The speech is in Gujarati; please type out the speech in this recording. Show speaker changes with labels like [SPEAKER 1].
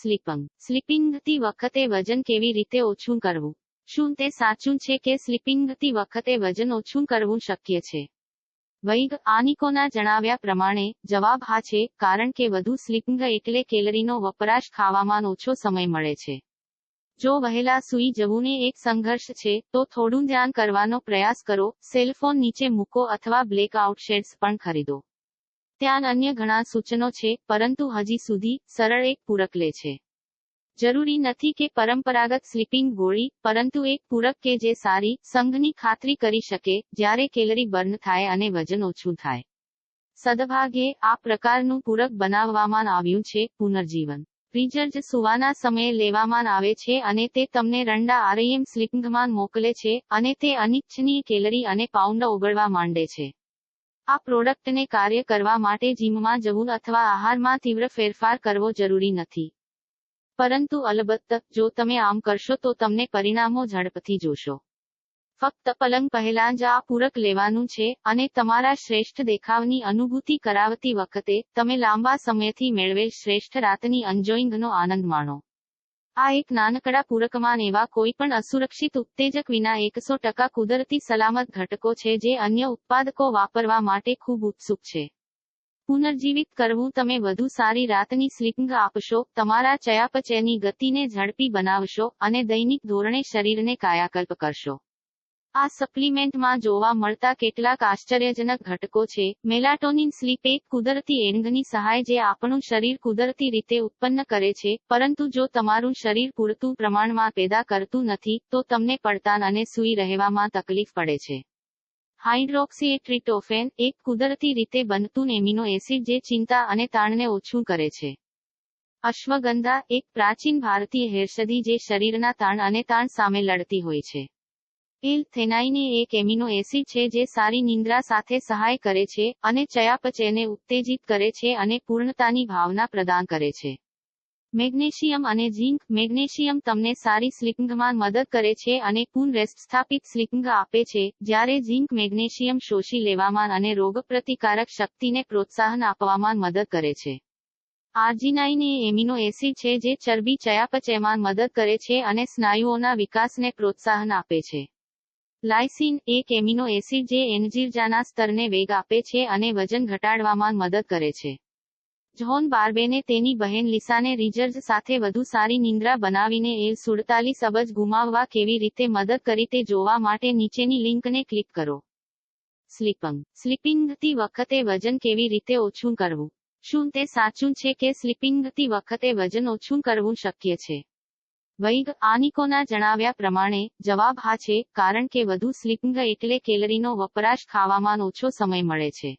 [SPEAKER 1] સ્લીપિંગતી વખતે વજન કેવી રીતે ઓછું કરવું? શું તે સાચું છે કે સ્લીપિંગતી વખતે વજન ઓછું કરવું શક્ય છે? વૈજ્ઞાનિકોના જણાવ્યા પ્રમાણે જવાબ હા છે, કારણ કે વધુ સ્લીપિંગ એટલે કેલરીનો વપરાશ ખાવામાં ઓછો સમય મળે છે. જો વહેલા સૂઈ જવુંને એક સંઘર્ષ છે, તો થોડું ધ્યાન કરવાનો પ્રયાસ કરો, સેલફોન નીચે મૂકો અથવા બ્લેકઆઉટ શેડ્સ પણ ખરીદો. ત્યાં અન્ય ઘણા સૂચનો છે, પરંતુ હજી સુધી, સરળ એક પૂરક લે છે. જરૂરી નથી કે પરંપરાગત સ્લીપિંગ ગોળી, પરંતુ એક પૂરક કે જે સારી સંઘની ખાતરી કરી શકે, જ્યારે કેલરી બર્ન થાય અને વજન ઓછું થાય. સદભાગ્યે, આ પ્રકારનું પૂરક બનાવવામાં આવ્યું છે, પુનર્જીવન. રિઝલ્ટ સૂવાના સમયે લેવામાં આવે છે અને તે તમને રંડા આરએમ સ્લીપિંગમાં મોકલે છે, અને તે અનિચ્છનીય કેલરી અને પાઉન્ડ ઓગળવા માંડે છે. આ પ્રોડક્ટને કાર્ય કરવા માટે જીમમાં જવું અથવા આહારમાં તીવ્ર ફેરફાર કરવો જરૂરી નથી. પરંતુ અલબત્ત, જો તમે આમ કરશો તો તમને પરિણામો ઝડપથી જોશો. ફક્ત પલંગ પહેલાં જ આ પૂરક લેવાનું છે, અને તમારા શ્રેષ્ઠ દેખાવની અનુભૂતિ કરાવતી વખતે, તમે લાંબા સમયથી મેળવેલ શ્રેષ્ઠ રાતની એન્જોયિંગનો આનંદ માણો. આ એક નાનકડા પૂરકમાં એવા કોઈ પણ અસુરક્ષિત ઉત્તેજક વિના 100% કુદરતી સલામત ઘટકો છે જે અન્ય ઉત્પાદકો વાપરવા માટે ખૂબ ઉત્સુક છે. પુનર્જીવિત કરવું તમે વધુ સારી રાતની સ્લીપિંગ આપશો, તમારા ચયાપચયની ગતિને ઝડપી બનાવશો, અને દૈનિક ધોરણે શરીરને કાયાકલ્પ કરશો. આ સપ્લિમેન્ટમાં જોવા મળતા કેટલાક આશ્ચર્યજનક ઘટકો છે. મેલાટોનિન સ્લીપ એક કુદરતી એંગની સહાય જે આપણું શરીર કુદરતી રીતે ઉત્પન્ન કરે છે, પરંતુ જો તમારું શરીર પૂરતું પ્રમાણમાં પેદા કરતું નથી, તો તમને પડતાન અને સૂઈ રહેવામાં તકલીફ પડે છે. હાઇડ્રોક્સીટ્રિપ્ટોફેન, એક કુદરતી રીતે બનતું એમિનો એસિડ જે ચિંતા અને તાણને ઓછું કરે છે. અશ્વગંધા, એક પ્રાચીન ભારતીય ઔષધિ જે શરીરના તાણ અને તાણ સામે લડતી હોય છે. એલ-થેનાઇન એક એમિનો એસિડ છે જે સારી નિંદ્રા સાથે સહાય કરે છે, અને ચયાપચયને ઉત્તેજિત કરે છે અને પૂર્ણતાની ભાવના પ્રદાન કરે છે. મેગ્નેશિયમ અને ઝિંક, મેગ્નેશિયમ તમને સારી સ્લીપિંગમાં મદદ કરે છે અને પુનઃસ્થાપિત સ્લીપિંગ આપે છે, જ્યારે ઝિંક મેગ્નેશિયમ શોષી લેવામાં અને રોગપ્રતિકારક શક્તિને પ્રોત્સાહન આપવામાં મદદ કરે છે. આર્જિનાઇન એ એમિનો એસિડ છે જે ચરબી ચયાપચયમાં મદદ કરે છે અને સ્નાયુઓના વિકાસને પ્રોત્સાહન આપે છે. લાયસિન, એક એમિનો એસિડ જે એનર્જીના સ્તરને વેગ આપે છે અને વજન ઘટાડવામાં મદદ કરે છે. જ્હોન બાર્બેને તેની બહેન લિસાને રિચર્ડ સાથે વધુ સારી નિંદ્રા બનાવીને એલ-47 અબજ ગુમાવવા કેવી રીતે મદદ કરી તે જોવા માટે નીચેની લિંકને ક્લિક કરો. સ્લીપિંગતી વખતે વજન કેવી રીતે ઓછું કરવું? શું તે સાચું છે કે સ્લીપિંગતી વખતે વજન ઓછું કરવું શક્ય છે? વૈજ્ઞાનિકોના જણાવ્યા પ્રમાણે, જવાબ હા છે, કારણ કે વધુ સ્લીપિંગ એટલે કેલરીનો વપરાશ ખાવામાં ઓછો સમય મળે છે.